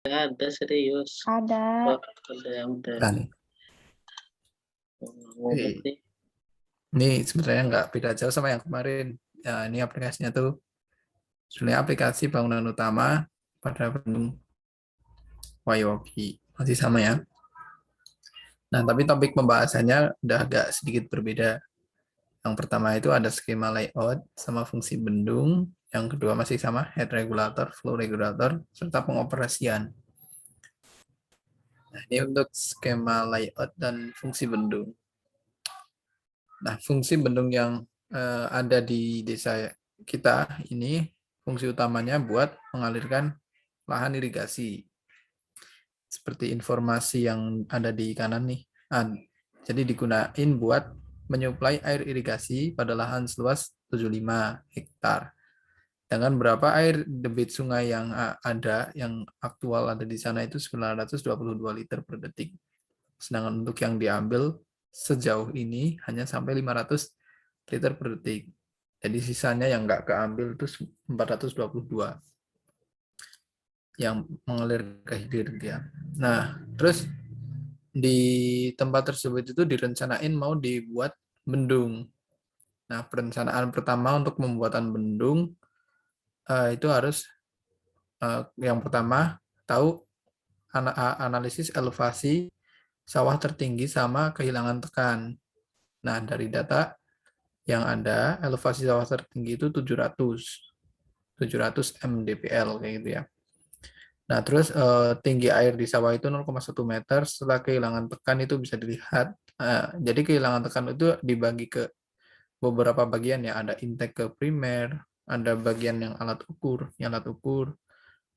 Ada, serius. Ada. Oh, ada, udah. Nah, nih. Ngomong nih. Ini sebenarnya nggak beda jauh sama yang kemarin. Ya, ini aplikasinya tuh sebenarnya aplikasi bangunan utama pada Bandung Wayogi. Masih sama ya. Nah, tapi topik pembahasannya udah agak sedikit berbeda. Yang pertama itu ada skema layout sama fungsi bendung. Yang kedua masih sama, head regulator, flow regulator, serta pengoperasian. Nah, ini untuk skema layout dan fungsi bendung. Nah, fungsi bendung yang ada di desa kita ini, fungsi utamanya buat mengalirkan lahan irigasi. Seperti informasi yang ada di kanan nih. Jadi digunain buat menyuplai air irigasi pada lahan seluas 75 hektar. Dengan berapa air debit sungai yang ada, yang aktual ada di sana itu 922 liter per detik. Sedangkan untuk yang diambil sejauh ini hanya sampai 500 liter per detik. Jadi sisanya yang nggak keambil itu 422 yang mengalir ke hilir dia. Nah, terus di tempat tersebut itu direncanain mau dibuat bendung. Nah, perencanaan pertama untuk pembuatan bendung itu harus yang pertama tahu analisis elevasi sawah tertinggi sama kehilangan tekan. Nah, dari data yang ada, elevasi sawah tertinggi itu 700 mdpl kayak gitu ya. Nah, terus tinggi air di sawah itu 0,1 meter. Setelah kehilangan tekan itu bisa dilihat. Jadi kehilangan tekan itu dibagi ke beberapa bagian ya. Ada intake ke primer, ada bagian yang alat ukur,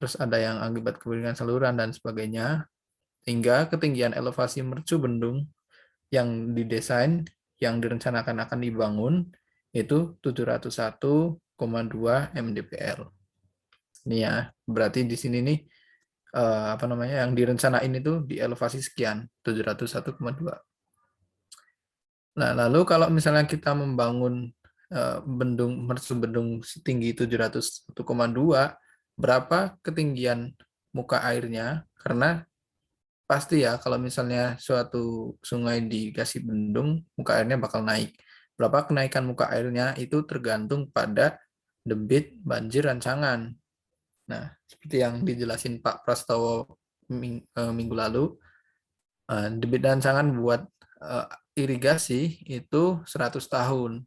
terus ada yang akibat kemiringan saluran dan sebagainya. Hingga ketinggian elevasi mercu bendung yang didesain, yang direncanakan akan dibangun itu 701,2 mdpl. Ini ya, berarti di sini nih yang direncanain itu di elevasi sekian, 701,2. Nah, lalu kalau misalnya kita membangun mercu bendung setinggi 701,2, berapa ketinggian muka airnya? Karena pasti ya kalau misalnya suatu sungai dikasih bendung, muka airnya bakal naik. Berapa kenaikan muka airnya itu tergantung pada debit banjir rancangan. Nah, seperti yang dijelasin Pak Prastowo minggu lalu, debit rancangan buat irigasi itu 100 tahun.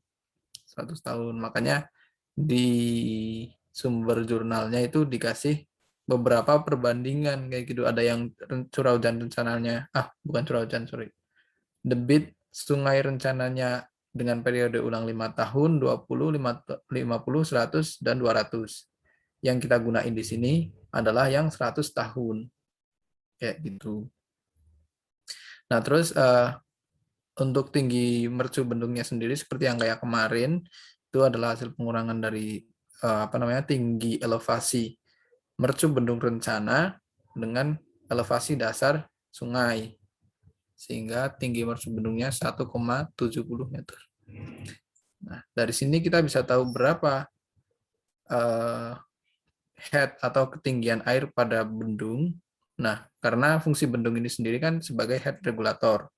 100 tahun. Makanya di sumber jurnalnya itu dikasih beberapa perbandingan kayak gitu. Ada yang curah hujan rencananya, bukan curah hujan, sorry. Debit sungai rencananya dengan periode ulang 5 tahun, 20, 50, 100, dan 200. Yang kita gunain di sini adalah yang 100 tahun. Kayak gitu. Nah, terus untuk tinggi mercu bendungnya sendiri seperti yang kayak kemarin, itu adalah hasil pengurangan dari tinggi elevasi mercu bendung rencana dengan elevasi dasar sungai. Sehingga tinggi mercu bendungnya 1,70 meter. Nah, dari sini kita bisa tahu berapa head atau ketinggian air pada bendung. Nah, karena fungsi bendung ini sendiri kan sebagai head regulator.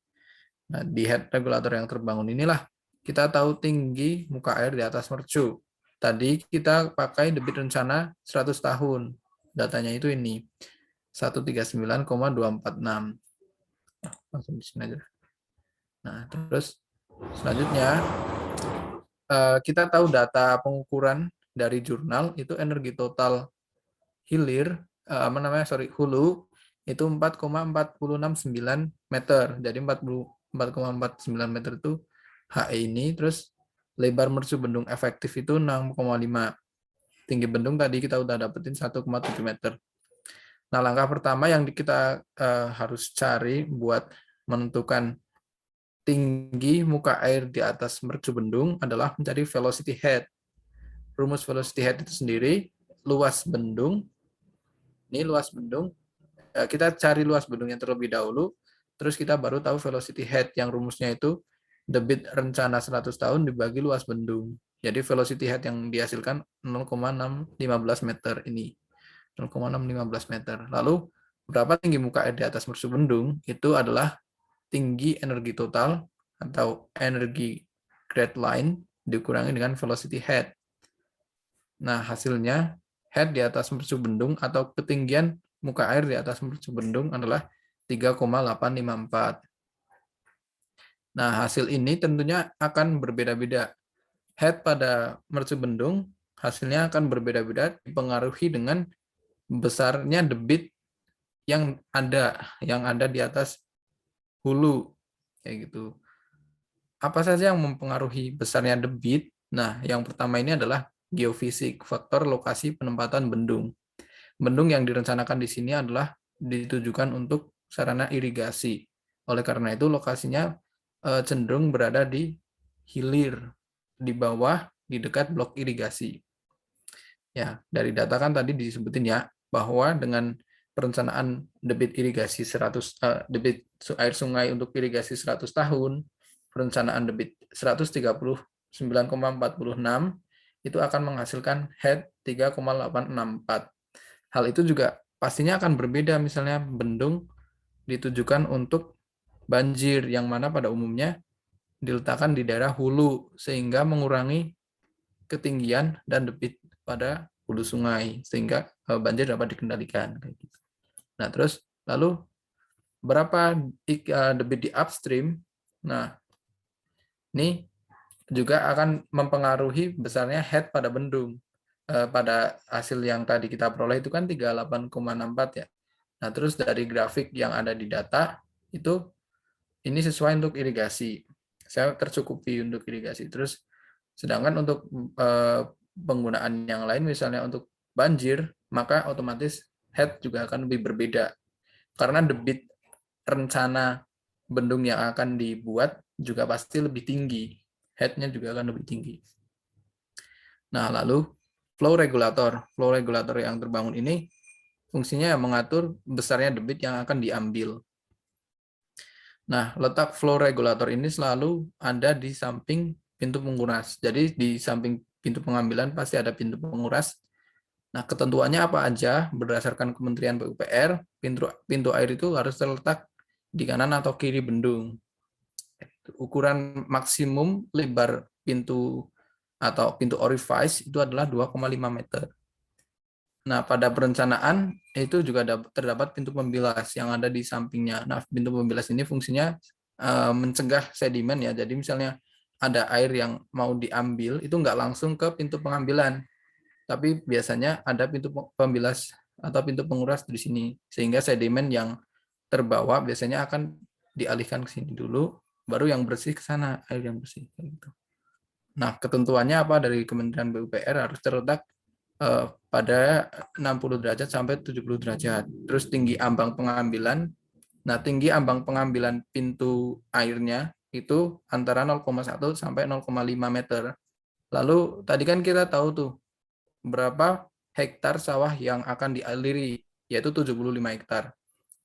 Nah, di head regulator yang terbangun inilah kita tahu tinggi muka air di atas mercu. Tadi kita pakai debit rencana 100 tahun. Datanya itu ini, 139,246. Langsung di sini aja. Nah, terus selanjutnya kita tahu data pengukuran dari jurnal itu energi total hilir hulu itu 4,469 meter. Jadi 4,49 meter itu HE ini. Terus lebar mercu bendung efektif itu 6,5. Tinggi bendung tadi kita udah dapetin 1,7 meter. Nah, langkah pertama yang kita harus cari buat menentukan tinggi muka air di atas mercu bendung adalah mencari velocity head. Rumus velocity head itu sendiri luas bendung. Ini luas bendung. Kita cari luas bendungnya terlebih dahulu, terus kita baru tahu velocity head yang rumusnya itu debit rencana 100 tahun dibagi luas bendung. Jadi velocity head yang dihasilkan 0,615 meter ini. 0,615 meter. Lalu berapa tinggi muka air di atas mercu bendung itu adalah tinggi energi total atau energi grade line dikurangi dengan velocity head. Nah, hasilnya head di atas mercu bendung atau ketinggian muka air di atas mercu bendung adalah 3,854. Nah, hasil ini tentunya akan berbeda-beda. Head pada mercu bendung hasilnya akan berbeda-beda dipengaruhi dengan besarnya debit yang ada di atas hulu kayak gitu. Apa saja yang mempengaruhi besarnya debit? Nah, yang pertama ini adalah geofisik, faktor lokasi penempatan bendung. Bendung yang direncanakan di sini adalah ditujukan untuk sarana irigasi. Oleh karena itu lokasinya cenderung berada di hilir, di bawah, di dekat blok irigasi. Ya, dari data kan tadi disebutin ya bahwa dengan perencanaan debit irigasi 100 debit air sungai untuk irigasi 100 tahun, perencanaan debit 139,46 itu akan menghasilkan head 3,864. Hal itu juga pastinya akan berbeda, misalnya bendung ditujukan untuk banjir yang mana pada umumnya diletakkan di daerah hulu sehingga mengurangi ketinggian dan debit pada hulu sungai sehingga banjir dapat dikendalikan. Nah, terus lalu berapa debit di upstream? Nah, ini juga akan mempengaruhi besarnya head pada bendung. Pada hasil yang tadi kita peroleh itu kan 38,64 ya. Nah, terus dari grafik yang ada di data itu ini sesuai untuk irigasi. Saya tercukupi untuk irigasi. Terus sedangkan untuk penggunaan yang lain misalnya untuk banjir, maka otomatis head juga akan lebih berbeda. Karena debit rencana bendung yang akan dibuat juga pasti lebih tinggi. Head-nya juga akan lebih tinggi. Nah, lalu flow regulator. Flow regulator yang terbangun ini fungsinya mengatur besarnya debit yang akan diambil. Nah, letak flow regulator ini selalu ada di samping pintu penguras. Jadi di samping pintu pengambilan pasti ada pintu penguras. Nah, ketentuannya apa aja berdasarkan Kementerian PUPR, pintu air itu harus terletak di kanan atau kiri bendung. Ukuran maksimum lebar pintu atau pintu orifice itu adalah 2,5 meter. Nah, pada perencanaan itu juga terdapat pintu pembilas yang ada di sampingnya. Nah, pintu pembilas ini fungsinya mencegah sedimen ya. Jadi misalnya ada air yang mau diambil, itu nggak langsung ke pintu pengambilan, tapi biasanya ada pintu pembilas atau pintu penguras di sini, sehingga sedimen yang terbawa biasanya akan dialihkan ke sini dulu, baru yang bersih ke sana, air yang bersih. Gitu. Nah, ketentuannya apa dari Kementerian PUPR harus terletak pada 60 derajat sampai 70 derajat. Terus tinggi ambang pengambilan. Nah, tinggi ambang pengambilan pintu airnya itu antara 0,1 sampai 0,5 meter. Lalu tadi kan kita tahu tuh berapa hektar sawah yang akan dialiri, yaitu 75 hektar.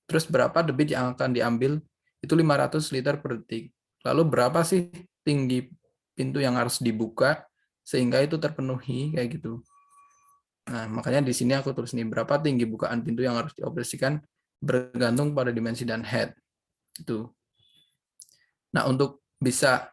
Terus berapa debit yang akan diambil? Itu 500 liter per detik. Lalu berapa sih tinggi pintu yang harus dibuka sehingga itu terpenuhi kayak gitu. Nah, makanya di sini aku tulis nih berapa tinggi bukaan pintu yang harus dioperasikan bergantung pada dimensi dan head. Itu. Nah, untuk bisa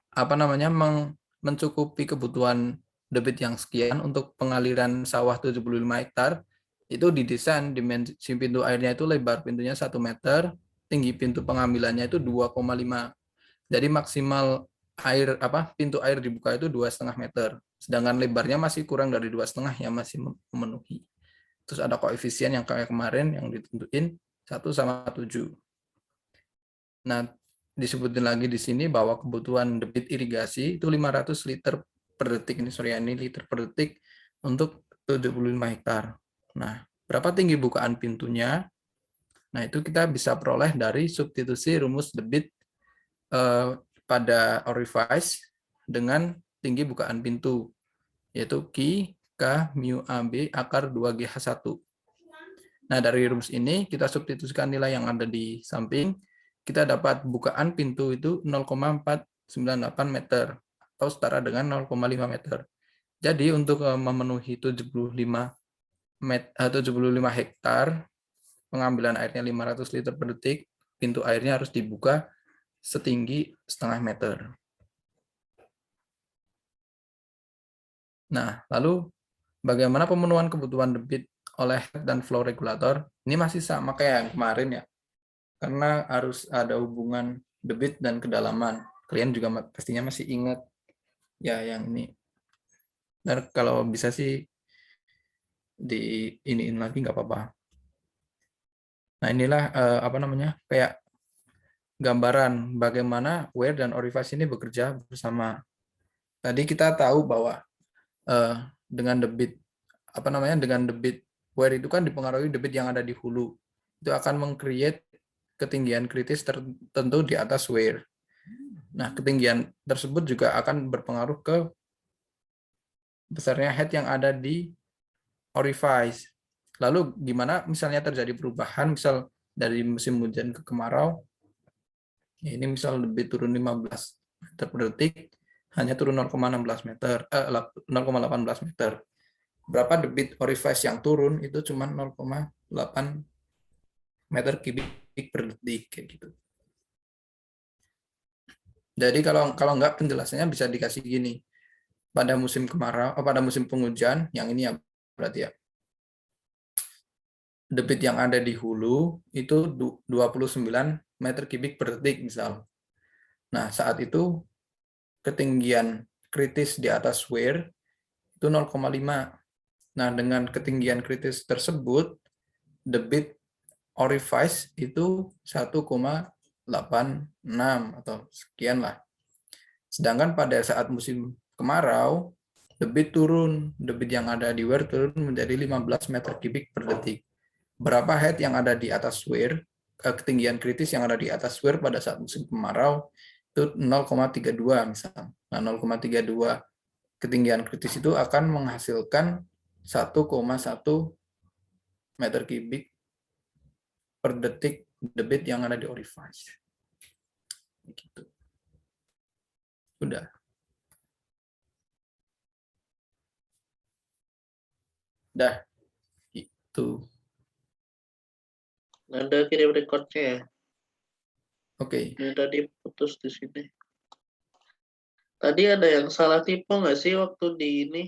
mencukupi kebutuhan debit yang sekian untuk pengaliran sawah 75 hektar, itu didesain dimensi pintu airnya itu lebar pintunya 1 meter, tinggi pintu pengambilannya itu 2,5. Jadi maksimal pintu air dibuka itu 2,5 meter. Sedangkan lebarnya masih kurang dari 2,5 yang masih memenuhi. Terus ada koefisien yang kayak kemarin yang ditentuin 1/7. Nah, disebutin lagi di sini bahwa kebutuhan debit irigasi itu 500 liter per detik. Ini liter per detik untuk 75 hektar. Nah, berapa tinggi bukaan pintunya? Nah, itu kita bisa peroleh dari substitusi rumus debit pada orifice dengan tinggi bukaan pintu, yaitu Q, K, mu AB akar 2GH1. Nah, dari rumus ini kita substitusikan nilai yang ada di samping, kita dapat bukaan pintu itu 0,498 meter, atau setara dengan 0,5 meter. Jadi untuk memenuhi 75 hektar, pengambilan airnya 500 liter per detik, pintu airnya harus dibuka setinggi setengah meter. Nah, lalu bagaimana pemenuhan kebutuhan debit oleh head dan flow regulator? Ini masih sama kayak yang kemarin ya, karena harus ada hubungan debit dan kedalaman. Kalian juga pastinya masih ingat ya yang ini. Dan kalau bisa sih di iniin lagi nggak apa-apa. Nah, inilah apa namanya, kayak gambaran bagaimana weir dan orifice ini bekerja bersama. Tadi kita tahu bahwa dengan debit apa namanya, dengan debit weir itu kan dipengaruhi debit yang ada di hulu. Itu akan meng-create ketinggian kritis tertentu di atas weir. Nah, ketinggian tersebut juga akan berpengaruh ke besarnya head yang ada di orifice. Lalu gimana misalnya terjadi perubahan, misal dari musim hujan ke kemarau, ini misal debit turun 15 meter per detik, hanya turun 0,16 meter, 0,18 meter. Berapa debit orifice yang turun itu cuma 0,8 meter kubik per detik kayak gitu. Jadi kalau nggak penjelasannya bisa dikasih gini. Pada musim kemarau, pada musim penghujan, yang ini ya berarti ya, debit yang ada di hulu itu 29 meter kubik per detik misal. Nah, saat itu ketinggian kritis di atas weir itu 0,5. Nah, dengan ketinggian kritis tersebut, debit orifice itu 1,86 atau sekian lah. Sedangkan pada saat musim kemarau, debit turun, debit yang ada di weir turun menjadi 15 meter kubik per detik. Berapa head yang ada di atas weir, ketinggian kritis yang ada di atas weir pada saat musim kemarau, itu 0,32 misalnya. Nah, 0,32 ketinggian kritis itu akan menghasilkan 1,1 meter kubik per detik debit yang ada di orifice. Gitu. Udah. Dah. Itu. Nanda kirim recordnya ya. Oke. Ini tadi putus di sini. Tadi ada yang salah tipe nggak sih waktu di ini?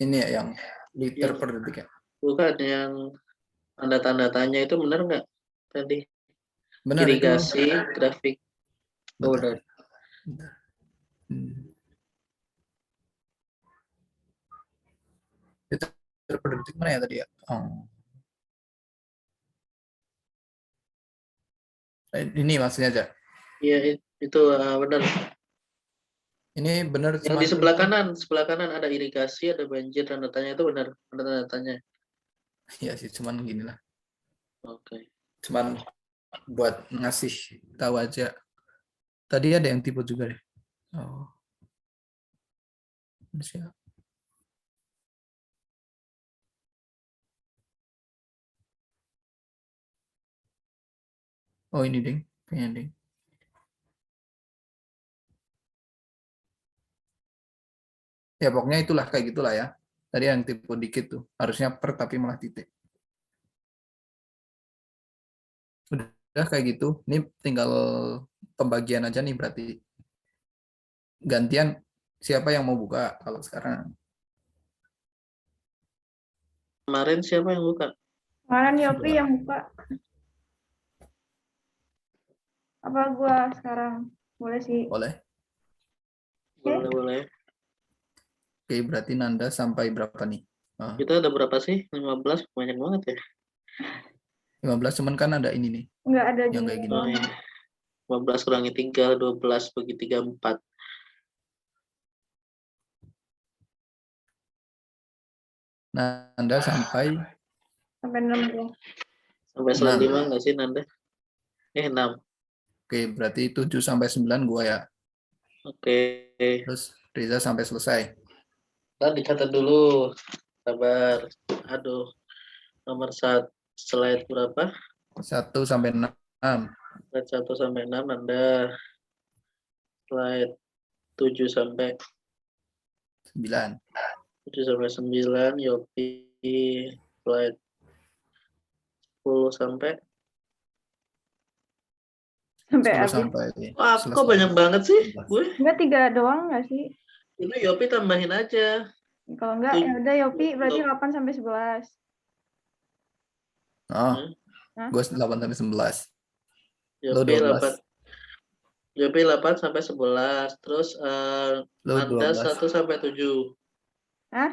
Ini ya yang liter Yang per detik ya. bukan yang tanda-tanda tanya itu benar nggak tadi? Benar itu. Irigasi, grafik. Oh, Bentar. udah. Bentar. Liter per detik mana ya tadi ya? Oh. Ini maksudnya aja. Iya, itu benar. Ini benar Yang di cuman sebelah kanan ada irigasi, ada banjir, tanda tanya itu benar, ada tanda tanya. ya sih cuman gini lah. Oke. Cuman buat ngasih tahu aja. Tadi ada yang tipe juga deh. Oh. Siap. Oh ini ding, kayaknya ding. Ya pokoknya itulah kayak gitulah ya. Tadi yang tipe dikit tuh, harusnya per tapi malah titik. Udah kayak gitu. Ini tinggal pembagian aja nih berarti. Gantian siapa yang mau buka kalau sekarang? Kemarin siapa yang buka? Kemarin Yopi yang buka. Apa gua sekarang? Boleh sih. Boleh. Boleh, boleh. Oke, berarti Nanda sampai berapa nih? Kita ada berapa sih? 15, banyak banget ya. 15 cuman kan ada ini nih. Enggak ada Yang juga. kayak gini. Oh, iya. 15 kurangi 3, 12 bagi 3, 4. Nanda sampai 6 ya. Sampai 6. 5 nggak sih Nanda? 6. Oke, berarti 7 sampai 9 gua ya. Oke. Terus Riza sampai selesai. Ntar dicatat dulu. Sabar. Aduh. Nomor 1 slide berapa? 1 sampai 6. Slide 1 sampai 6 Anda. Slide 7 sampai 9. 7 sampai 9 Yopi. Slide 10 sampai. Sampai 10 habis. sampai Wah, kok selesai. banyak banget sih? 11. Gue Enggak 3 doang nggak sih? itu Yopi tambahin aja. Kalau enggak ya udah Yopi berarti 8 sampai 11. Oh, Hah? gue 8 sampai 11. Lo Yopi 12. 8. Yopi 8 sampai 11. Terus Lo Anda 12. 1 sampai 7. Hah?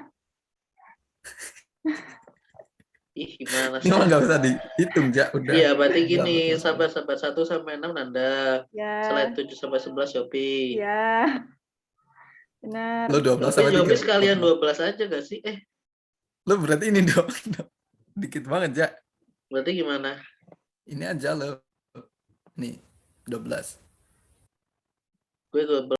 Ih, gimana Ini sih? mah nggak usah dihitung, Ja. Udah. Iya, berarti gini, 12 sampai 1 sampai 6 Nanda. Ya. Selain 7 sampai 11 Yopi. Ya. Benar. Lo 12 Tapi sampai Yopi 3. sekalian 12 aja gak sih? Lo berarti ini dong. Dikit banget, Ja. Berarti gimana? Ini aja lo. Nih, 12. Gue 12.